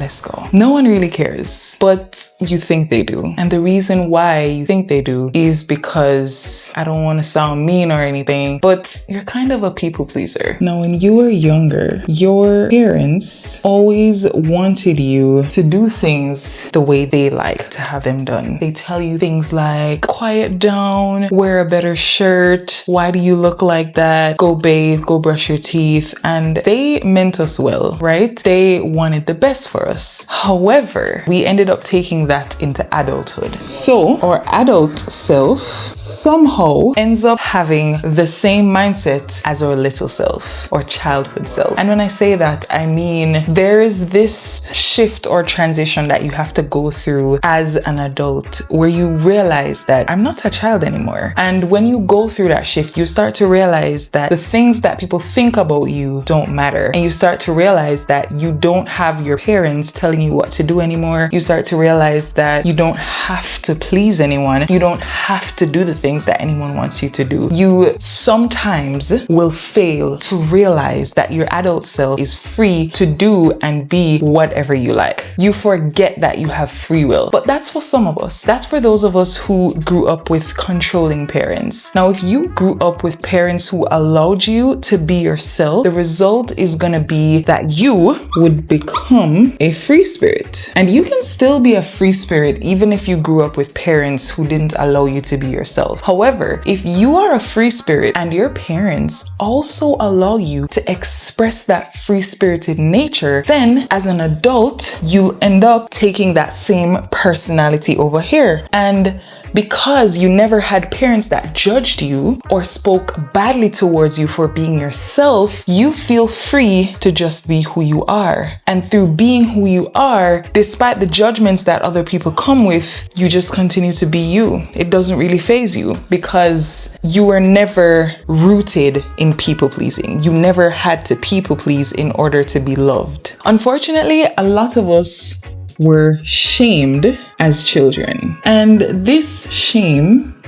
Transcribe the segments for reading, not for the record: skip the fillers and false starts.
let's go. No one really cares, but you think they do. And the reason why you think they do is because, I don't want to sound mean or anything, but you're kind of a people pleaser. Now, when you were younger, your parents always wanted you to do things the way they like to have them done. They tell you things like, quiet down, wear a better shirt, why do you look like that, go bathe, go brush your teeth. And they meant us well, right? They wanted the best for us. However, we ended up taking that into adulthood. So our adult self somehow ends up having the same mindset as our little self or childhood self. And when I say that, I mean there is this shift or transition that you have to go through as an adult where you realize that I'm not a child anymore. And when you go through that shift, you start to realize that the things that people think about you don't matter. And you start to realize that you don't have your parents telling you what to do anymore. You start to realize that you don't have to please anyone. You don't have to do the things that anyone wants you to do. You sometimes will fail to realize that your adult self is free to do and be whatever you like. You forget that you have free will. But that's for some of us. That's for those of us who grew up with controlling parents. Now, if you grew up with parents who allowed you to be yourself, the result is gonna be that you would become a free spirit. And you can still be a free spirit even if you grew up with parents who didn't allow you to be yourself. However, if you are a free spirit and your parents also allow you to express that free spirited nature, then as an adult, you'll end up taking that same personality over here. And because you never had parents that judged you or spoke badly towards you for being yourself, you feel free to just be who you are. And through being who you are, despite the judgments that other people come with, you just continue to be you. It doesn't really faze you because you were never rooted in people pleasing. You never had to people please in order to be loved. Unfortunately, a lot of us were shamed as children. And this shame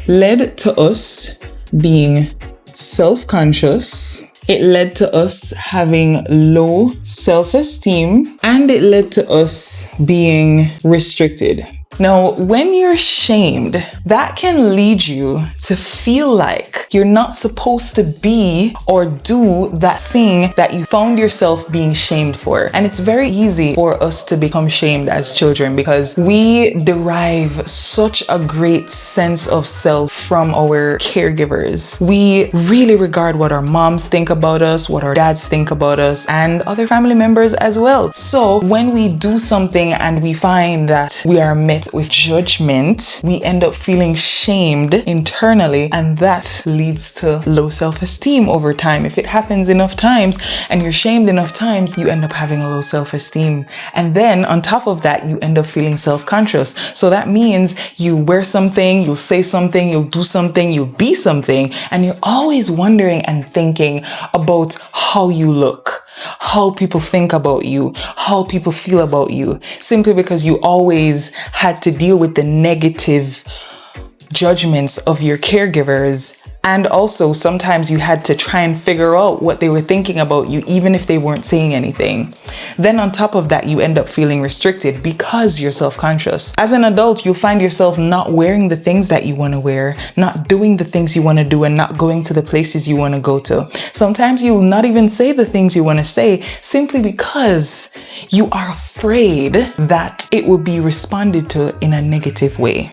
led to us being self-conscious. It led to us having low self-esteem, and it led to us being restricted. Now, when you're shamed, that can lead you to feel like you're not supposed to be or do that thing that you found yourself being shamed for. And it's very easy for us to become shamed as children because we derive such a great sense of self from our caregivers. We really regard what our moms think about us, what our dads think about us, and other family members as well. So when we do something and we find that we are met with judgment, we end up feeling shamed internally, and that leads to low self-esteem over time. If it happens enough times and you're shamed enough times, you end up having a low self-esteem. And then on top of that, you end up feeling self-conscious. So that means you wear something, you'll say something, you'll do something, you'll be something, and you're always wondering and thinking about how you look, how people think about you, how people feel about you, simply because you always had to deal with the negative judgments of your caregivers. And also sometimes you had to try and figure out what they were thinking about you, even if they weren't saying anything. Then on top of that, you end up feeling restricted because you're self-conscious. As an adult, you'll find yourself not wearing the things that you want to wear, not doing the things you want to do, and not going to the places you want to go to. Sometimes you'll not even say the things you want to say simply because you are afraid that it will be responded to in a negative way.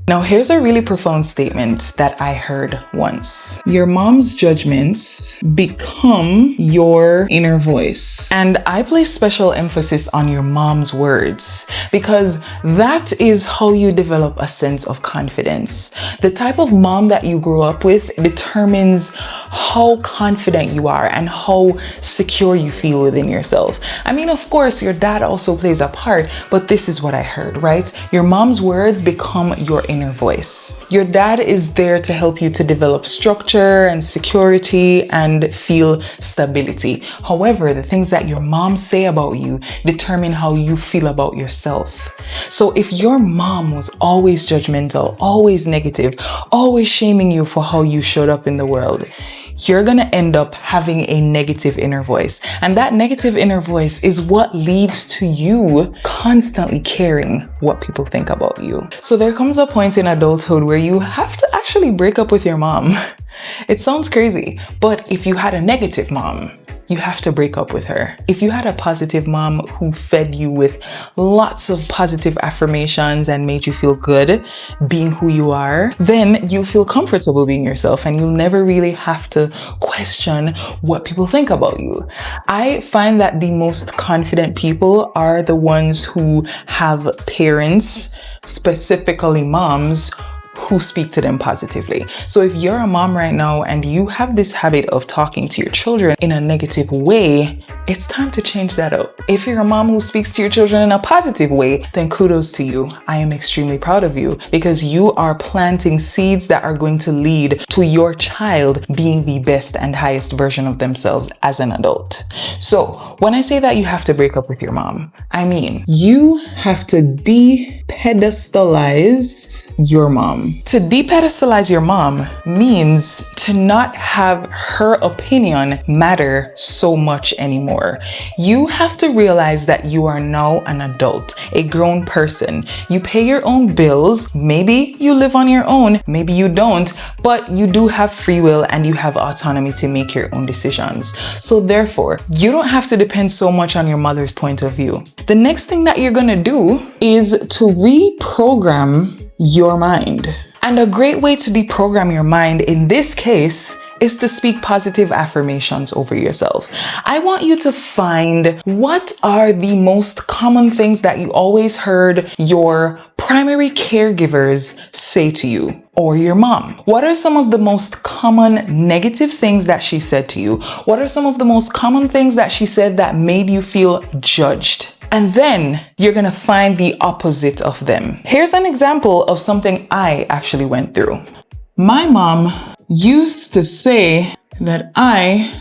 Now, here's a really profound statement that I heard once. Your mom's judgments become your inner voice. And I place special emphasis on your mom's words because that is how you develop a sense of confidence. The type of mom that you grow up with determines how confident you are and how secure you feel within yourself. I mean, of course, your dad also plays a part, but this is what I heard, right? Your mom's words become your inner voice. Your dad is there to help you to develop structure and security and feel stability. However, the things that your mom say about you determine how you feel about yourself. So if your mom was always judgmental, always negative, always shaming you for how you showed up in the world, you're gonna end up having a negative inner voice. And that negative inner voice is what leads to you constantly caring what people think about you. So there comes a point in adulthood where you have to actually break up with your mom. It sounds crazy, but if you had a negative mom, you have to break up with her. If you had a positive mom who fed you with lots of positive affirmations and made you feel good being who you are, then you feel comfortable being yourself and you'll never really have to question what people think about you. I find that the most confident people are the ones who have parents, specifically moms, who speak to them positively. So if you're a mom right now and you have this habit of talking to your children in a negative way, it's time to change that up. If you're a mom who speaks to your children in a positive way, then kudos to you. I am extremely proud of you because you are planting seeds that are going to lead to your child being the best and highest version of themselves as an adult. So when I say that you have to break up with your mom, I mean you have to de-pedestalize your mom. To de-pedestalize your mom means to not have her opinion matter so much anymore. You have to realize that you are now an adult, a grown person. You pay your own bills. Maybe you live on your own, maybe you don't, but you do have free will and you have autonomy to make your own decisions. So therefore, you don't have to depend so much on your mother's point of view. The next thing that you're gonna do is to reprogram your mind. And a great way to deprogram your mind in this case is to speak positive affirmations over yourself. I want you to find what are the most common things that you always heard your primary caregivers say to you or your mom. What are some of the most common negative things that she said to you? What are some of the most common things that she said that made you feel judged? And then you're gonna find the opposite of them. Here's an example of something I actually went through. My mom used to say that I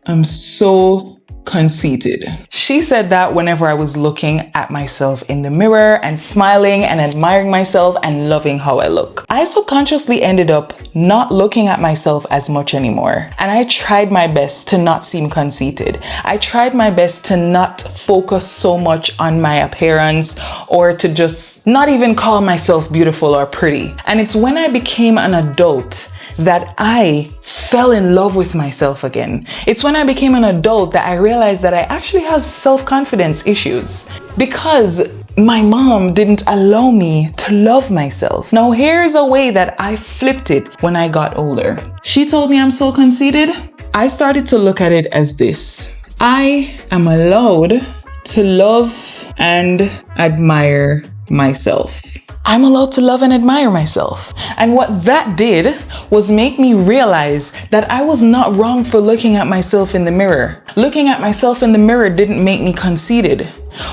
am so conceited. She said that whenever I was looking at myself in the mirror and smiling and admiring myself and loving how I look. I subconsciously ended up not looking at myself as much anymore. And I tried my best to not seem conceited. I tried my best to not focus so much on my appearance or to just not even call myself beautiful or pretty. And it's when I became an adult that I fell in love with myself again. It's when I became an adult that I realized that I actually have self-confidence issues because my mom didn't allow me to love myself. Now here's a way that I flipped it when I got older. She told me I'm so conceited. I started to look at it as this. I am allowed to love and admire myself. I'm allowed to love and admire myself. And what that did was make me realize that I was not wrong for looking at myself in the mirror. Looking at myself in the mirror didn't make me conceited.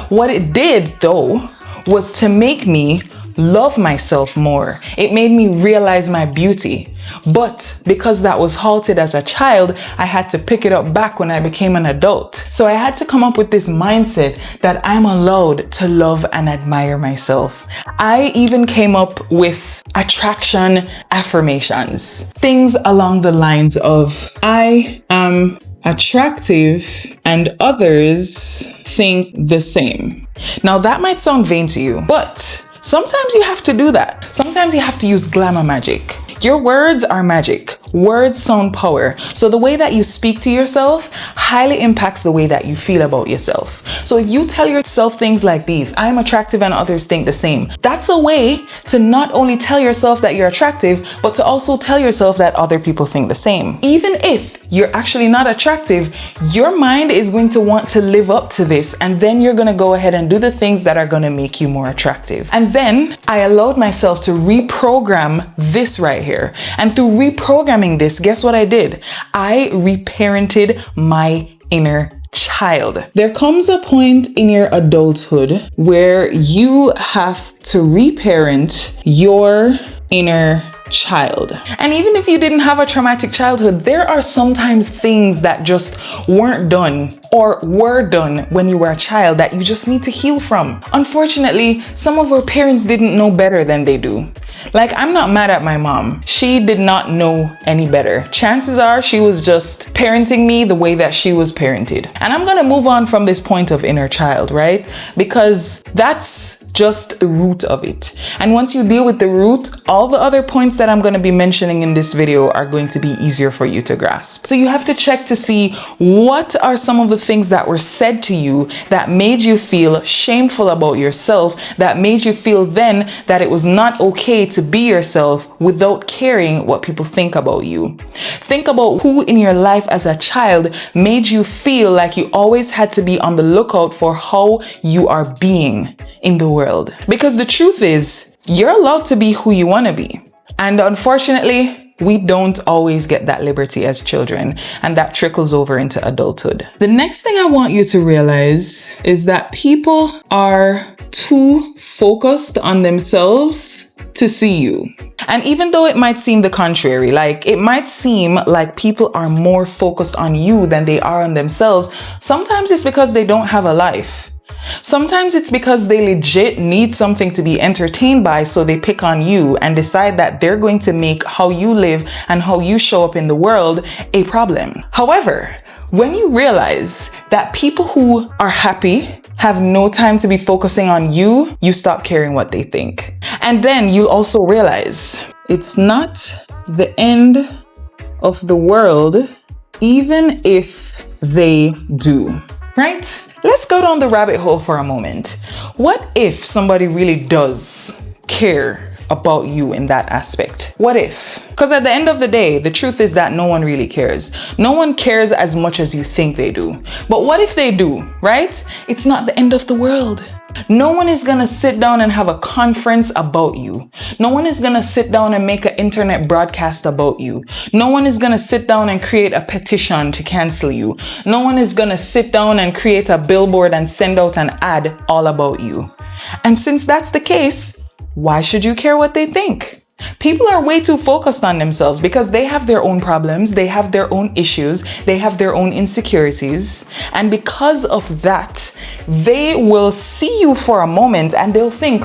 What it did, though, was to make me love myself more. It made me realize my beauty. But because that was halted as a child, I had to pick it up back when I became an adult. So I had to come up with this mindset that I'm allowed to love and admire myself. I even came up with attraction affirmations. Things along the lines of, I am attractive and others think the same. Now that might sound vain to you, but sometimes you have to do that. Sometimes you have to use glamour magic. Your words are magic. Words sound power. So the way that you speak to yourself highly impacts the way that you feel about yourself. So if you tell yourself things like these, I am attractive and others think the same, that's a way to not only tell yourself that you're attractive, but to also tell yourself that other people think the same. Even if you're actually not attractive, your mind is going to want to live up to this, and then you're going to go ahead and do the things that are going to make you more attractive. And then I allowed myself to reprogram this right here. And through reprogramming this, guess what I did? I reparented my inner child. There comes a point in your adulthood where you have to reparent your inner child. And even if you didn't have a traumatic childhood, there are sometimes things that just weren't done or were done when you were a child that you just need to heal from. Unfortunately, some of our parents didn't know better than they do. Like, I'm not mad at my mom. She did not know any better. Chances are she was just parenting me the way that she was parented. And I'm gonna move on from this point of inner child, right? Because that's just the root of it. And once you deal with the root, all the other points that I'm going to be mentioning in this video are going to be easier for you to grasp. So you have to check to see what are some of the things that were said to you that made you feel shameful about yourself, that made you feel then that it was not okay to be yourself without caring what people think about you. Think about who in your life as a child made you feel like you always had to be on the lookout for how you are being in the world. Because the truth is, you're allowed to be who you want to be. And unfortunately, we don't always get that liberty as children, and that trickles over into adulthood. The next thing I want you to realize is that people are too focused on themselves to see you. And even though it might seem the contrary, like it might seem like people are more focused on you than they are on themselves, sometimes it's because they don't have a life. Sometimes it's because they legit need something to be entertained by, so they pick on you and decide that they're going to make how you live and how you show up in the world a problem. However, when you realize that people who are happy have no time to be focusing on you, you stop caring what they think. And then you'll also realize it's not the end of the world, even if they do, right? Let's go down the rabbit hole for a moment. What if somebody really does care about you in that aspect? What if? Because at the end of the day, the truth is that no one really cares. No one cares as much as you think they do. But what if they do, right? It's not the end of the world. No one is gonna sit down and have a conference about you. No one is gonna sit down and make an internet broadcast about you. No one is gonna sit down and create a petition to cancel you. No one is gonna sit down and create a billboard and send out an ad all about you. And since that's the case, why should you care what they think? People are way too focused on themselves because they have their own problems, they have their own issues, they have their own insecurities. And because of that, they will see you for a moment and they'll think,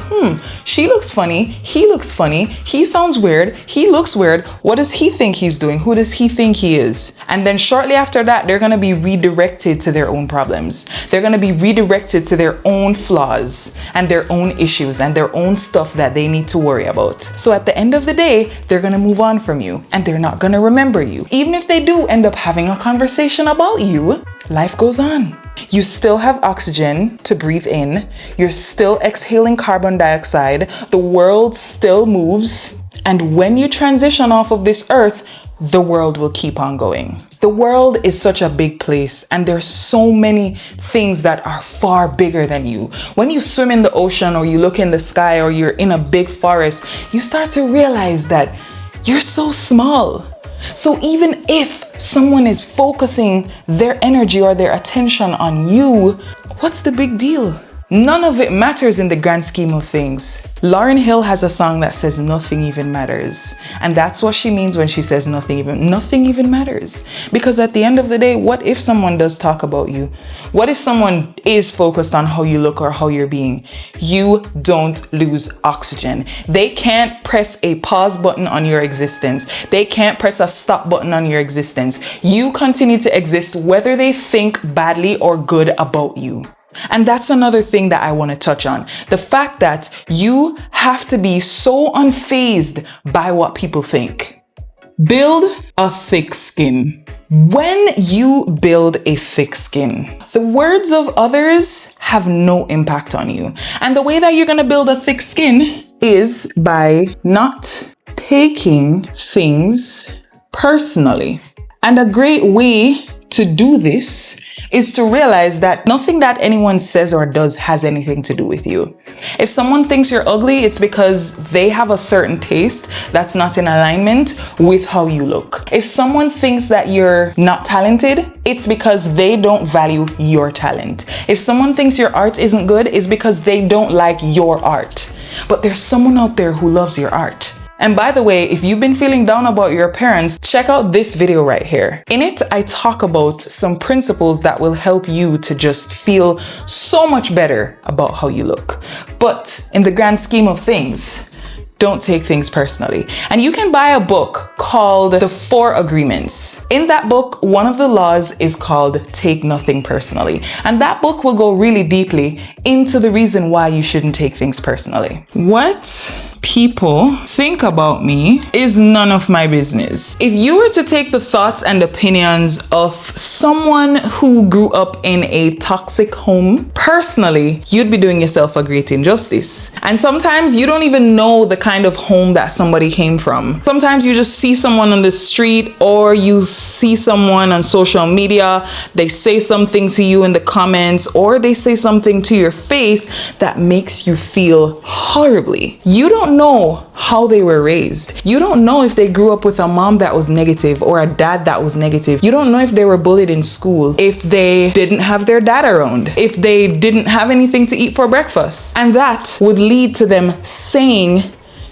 she looks funny, he looks funny, he sounds weird, he looks weird. What does he think he's doing? Who does he think he is? And then shortly after that, they're going to be redirected to their own problems. They're going to be redirected to their own flaws and their own issues and their own stuff that they need to worry about. So at the end of the day, they're gonna move on from you and they're not gonna remember you. Even if they do end up having a conversation about you, life goes on. You still have oxygen to breathe in. You're still exhaling carbon dioxide. The world still moves. And when you transition off of this earth, the world will keep on going. The world is such a big place and there's so many things that are far bigger than you. When you swim in the ocean or you look in the sky or you're in a big forest, you start to realize that you're so small. So even if someone is focusing their energy or their attention on you, what's the big deal? None of it matters in the grand scheme of things. Lauryn Hill has a song that says nothing even matters. And that's what she means when she says nothing even matters. Because at the end of the day, what if someone does talk about you? What if someone is focused on how you look or how you're being? You don't lose oxygen. They can't press a pause button on your existence. They can't press a stop button on your existence. You continue to exist whether they think badly or good about you. And that's another thing that I want to touch on. The fact that you have to be so unfazed by what people think. Build a thick skin. When you build a thick skin, the words of others have no impact on you. And the way that you're going to build a thick skin is by not taking things personally. And a great way to do this is to realize that nothing that anyone says or does has anything to do with you. If someone thinks you're ugly, it's because they have a certain taste that's not in alignment with how you look. If someone thinks that you're not talented, it's because they don't value your talent. If someone thinks your art isn't good, it's because they don't like your art. But there's someone out there who loves your art. And by the way, if you've been feeling down about your appearance, check out this video right here. In it, I talk about some principles that will help you to just feel so much better about how you look. But in the grand scheme of things, don't take things personally. And you can buy a book called The 4 Agreements. In that book, one of the laws is called take nothing personally. And that book will go really deeply into the reason why you shouldn't take things personally. What people think about me is none of my business. If you were to take the thoughts and opinions of someone who grew up in a toxic home personally, you'd be doing yourself a great injustice. And sometimes you don't even know the kind of home that somebody came from. Sometimes you just see someone on the street, or you see someone on social media, they say something to you in the comments, or they say something to your face that makes you feel horribly. You don't know how they were raised. You don't know if they grew up with a mom that was negative or a dad that was negative. You don't know if they were bullied in school, if they didn't have their dad around, if they didn't have anything to eat for breakfast. And that would lead to them saying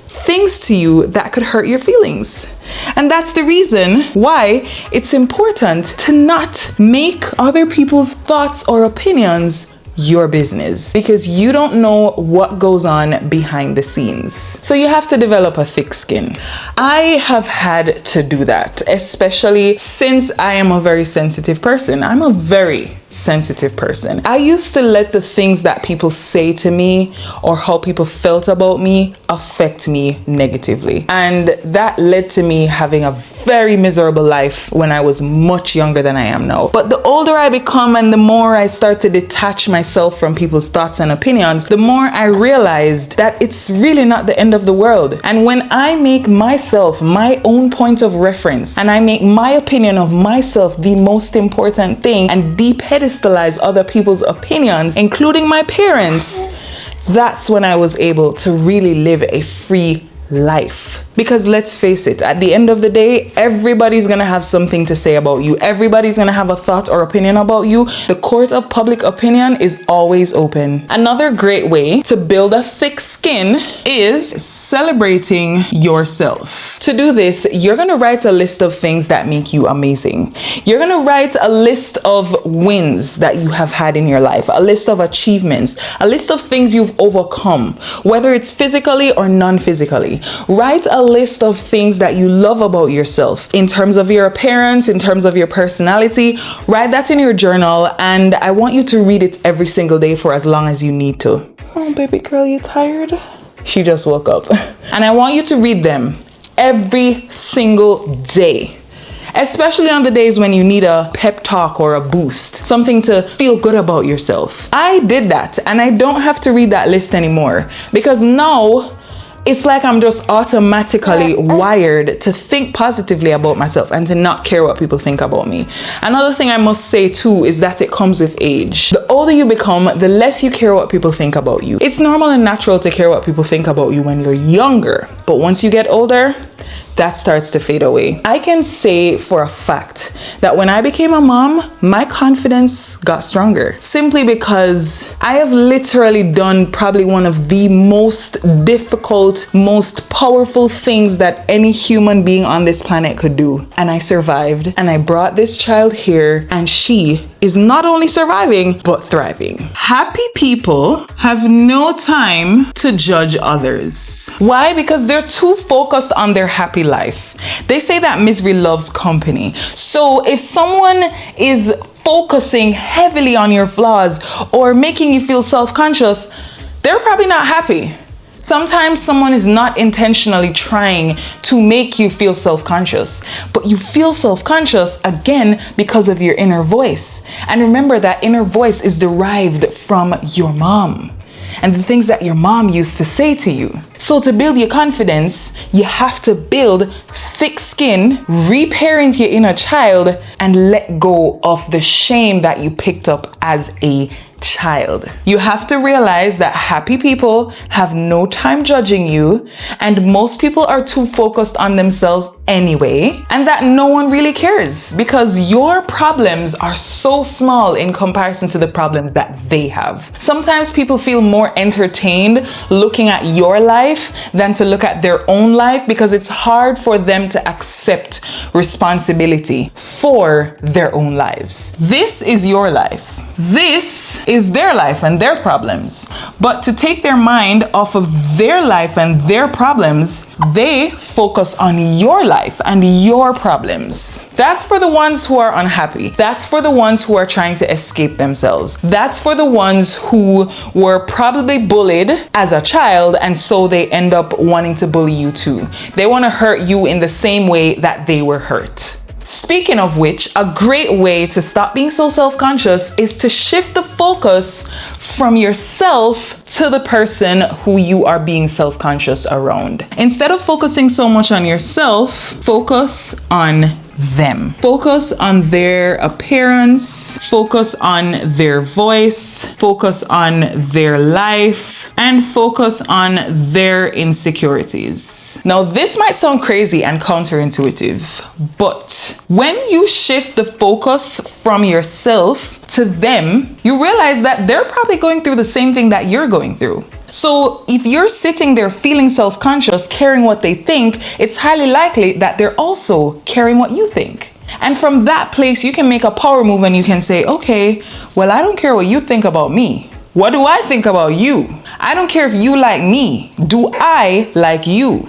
things to you that could hurt your feelings. And that's the reason why it's important to not make other people's thoughts or opinions your business, because you don't know what goes on behind the scenes. So you have to develop a thick skin. I have had to do that, especially since I am a very sensitive person. I'm a very sensitive person. I used to let the things that people say to me or how people felt about me affect me negatively. And that led to me having a very miserable life when I was much younger than I am now. But the older I become and the more I start to detach myself from people's thoughts and opinions, the more I realized that it's really not the end of the world. And when I make myself my own point of reference, and I make my opinion of myself the most important thing, and pedestalize other people's opinions, including my parents, that's when I was able to really live a free life. Because let's face it, at the end of the day, everybody's gonna have something to say about you. Everybody's gonna have a thought or opinion about you. The court of public opinion is always open. Another great way to build a thick skin is celebrating yourself. To do this, you're gonna write a list of things that make you amazing. You're gonna write a list of wins that you have had in your life, a list of achievements, a list of things you've overcome, whether it's physically or non-physically. Write a list of things that you love about yourself in terms of your appearance, in terms of your personality. Write that in your journal, and I want you to read it every single day for as long as you need to. Oh, baby girl, you tired? She just woke up. And I want you to read them every single day. Especially on the days when you need a pep talk or a boost, something to feel good about yourself. I did that, and I don't have to read that list anymore, because now it's like I'm just automatically wired to think positively about myself and to not care what people think about me. Another thing I must say too is that it comes with age. The older you become, the less you care what people think about you. It's normal and natural to care what people think about you when you're younger, but once you get older, that starts to fade away. I can say for a fact that when I became a mom, my confidence got stronger, simply because I have literally done probably one of the most difficult, most powerful things that any human being on this planet could do. And I survived, and I brought this child here, and she is not only surviving, but thriving. Happy people have no time to judge others. Why? Because they're too focused on their happy life. They say that misery loves company. So if someone is focusing heavily on your flaws or making you feel self-conscious, they're probably not happy. Sometimes someone is not intentionally trying to make you feel self-conscious, but you feel self-conscious again because of your inner voice. And remember, that inner voice is derived from your mom and the things that your mom used to say to you. So to build your confidence, you have to build thick skin, reparent your inner child, and let go of the shame that you picked up as a child. You have to realize that happy people have no time judging you, and most people are too focused on themselves anyway, and that no one really cares because your problems are so small in comparison to the problems that they have. Sometimes people feel more entertained looking at your life than to look at their own life because it's hard for them to accept responsibility for their own lives. This is your life. This is their life and their problems. But to take their mind off of their life and their problems, they focus on your life and your problems. That's for the ones who are unhappy. That's for the ones who are trying to escape themselves. That's for the ones who were probably bullied as a child, and so they end up wanting to bully you too. They want to hurt you in the same way that they were hurt. Speaking of which, a great way to stop being so self-conscious is to shift the focus from yourself to the person who you are being self-conscious around. Instead of focusing so much on yourself, focus on them. Focus on their appearance, focus on their voice, focus on their life, and focus on their insecurities. Now, this might sound crazy and counterintuitive, but when you shift the focus from yourself to them, you realize that they're probably going through the same thing that you're going through. So if you're sitting there feeling self-conscious, caring what they think, it's highly likely that they're also caring what you think. And from that place, you can make a power move and you can say, okay, well, I don't care what you think about me. What do I think about you? I don't care if you like me. Do I like you?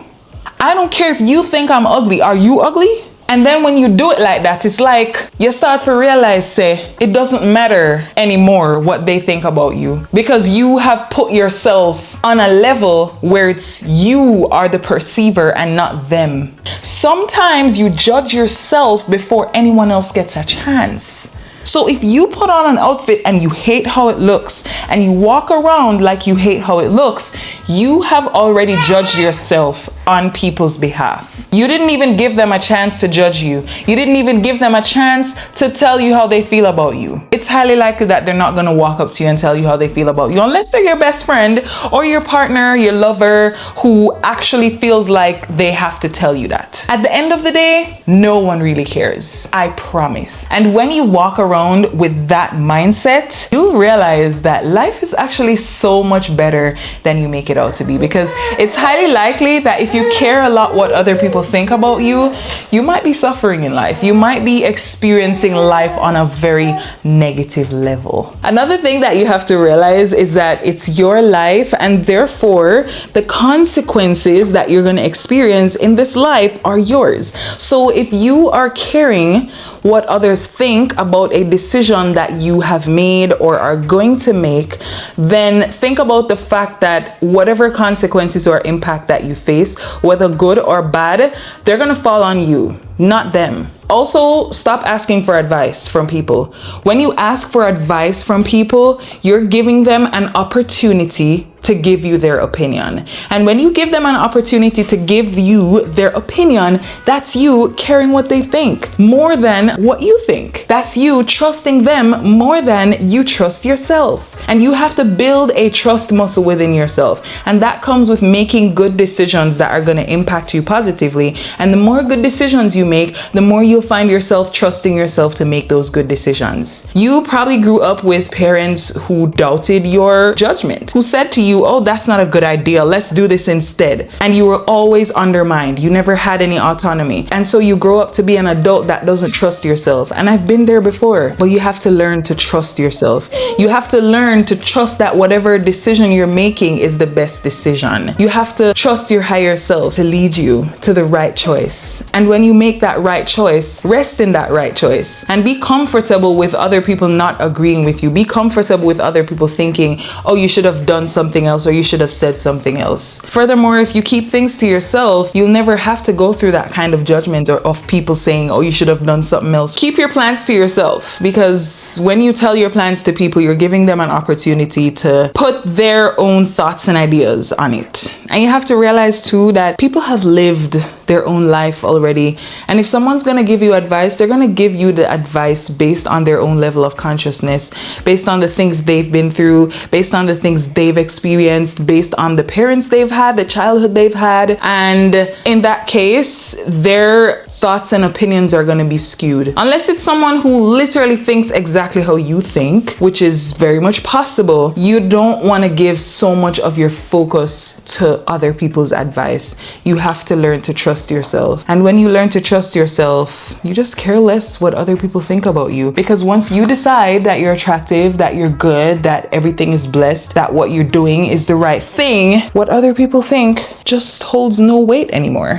I don't care if you think I'm ugly. Are you ugly? And then when you do it like that, it's like you start to realize, say, it doesn't matter anymore what they think about you, because you have put yourself on a level where it's you are the perceiver and not them. Sometimes you judge yourself before anyone else gets a chance. So if you put on an outfit and you hate how it looks and you walk around like you hate how it looks, you have already judged yourself on people's behalf. You didn't even give them a chance to judge you. You didn't even give them a chance to tell you how they feel about you. It's highly likely that they're not going to walk up to you and tell you how they feel about you unless they're your best friend or your partner, your lover, who actually feels like they have to tell you that. At the end of the day, no one really cares. I promise. And when you walk around with that mindset, you'll realize that life is actually so much better than you make it out to be, because it's highly likely that if you care a lot what other people think about you, you might be suffering in life. You might be experiencing life on a very negative level. Another thing that you have to realize is that it's your life, and therefore the consequences that you're going to experience in this life are yours. So if you are caring what others think about a decision that you have made or are going to make, then think about the fact that whatever consequences or impact that you face, whether good or bad, they're gonna fall on you, not them. Also, stop asking for advice from people. When you ask for advice from people, you're giving them an opportunity to give you their opinion. And when you give them an opportunity to give you their opinion, that's you caring what they think more than what you think. That's you trusting them more than you trust yourself. And you have to build a trust muscle within yourself. And that comes with making good decisions that are going to impact you positively. And the more good decisions you make, the more you'll find yourself trusting yourself to make those good decisions. You probably grew up with parents who doubted your judgment, who said to you, oh, that's not a good idea, let's do this instead. And you were always undermined. You never had any autonomy. And so you grow up to be an adult that doesn't trust yourself. And I've been there before, but you have to learn to trust yourself. You have to learn to trust that whatever decision you're making is the best decision. You have to trust your higher self to lead you to the right choice. And when you make that right choice, rest in that right choice and be comfortable with other people not agreeing with you. Be comfortable with other people thinking, oh, you should have done something else or you should have said something else. Furthermore, if you keep things to yourself, you'll never have to go through that kind of judgment or of people saying, oh, you should have done something else. Keep your plans to yourself, because when you tell your plans to people, you're giving them an opportunity to put their own thoughts and ideas on it. And you have to realize too that people have lived their own life already. And if someone's going to give you advice, they're going to give you the advice based on their own level of consciousness, based on the things they've been through, based on the things they've experienced, based on the parents they've had, the childhood they've had. And in that case, their thoughts and opinions are going to be skewed. Unless it's someone who literally thinks exactly how you think, which is very much possible, you don't want to give so much of your focus to to other people's advice. You have to learn to trust yourself. And when you learn to trust yourself, you just care less what other people think about you. Because once you decide that you're attractive, that you're good, that everything is blessed, that what you're doing is the right thing, what other people think just holds no weight anymore.